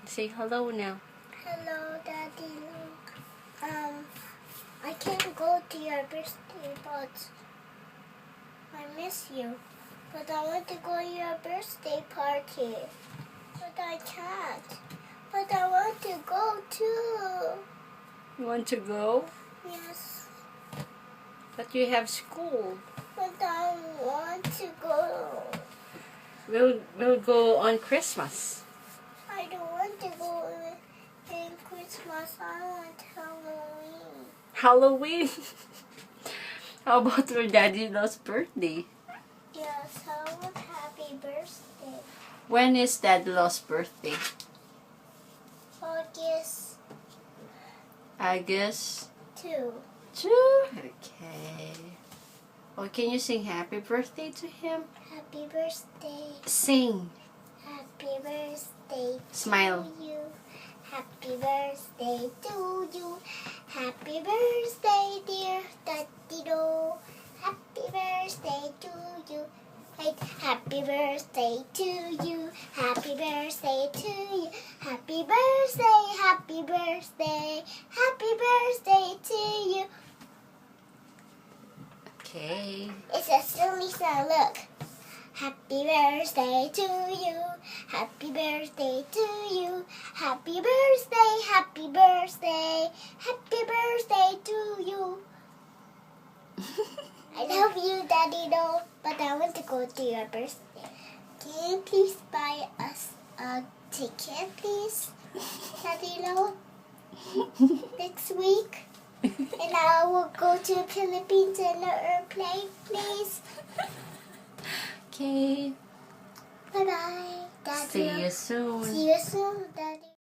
Say hello now. Hello, Daddy Luke. I can't go to your birthday, but I miss you. But I want to go to your birthday party. But I can't. But I want to go too. You want to go? Yes. But you have school. But I want to go. We'll go on Christmas. I don't want to go in Christmas. I want Halloween. Halloween? How about your daddy-in-law's birthday? Yes, I want happy birthday. When is daddy-in-law's birthday? August 2. 2? Okay. Well, can you sing happy birthday to him? Happy birthday. Sing. Happy birthday Smile. to you. Happy birthday to you. Happy birthday, dear Daddy-Do. Happy birthday to you. Wait, happy birthday to you. Happy birthday to you. Happy birthday, happy birthday. Happy birthday to you. Okay. It's a silly song, look. Happy birthday to you. Happy birthday to you. Happy birthday, happy birthday. Happy birthday to you. I love you, Daddy-Do, but I want to go to your birthday. Can you please buy us a ticket, please, Daddy-Do, next week? And I will go to the Philippines in an airplane, please. Okay. Bye-bye, Daddy-Do. See you soon. See you soon.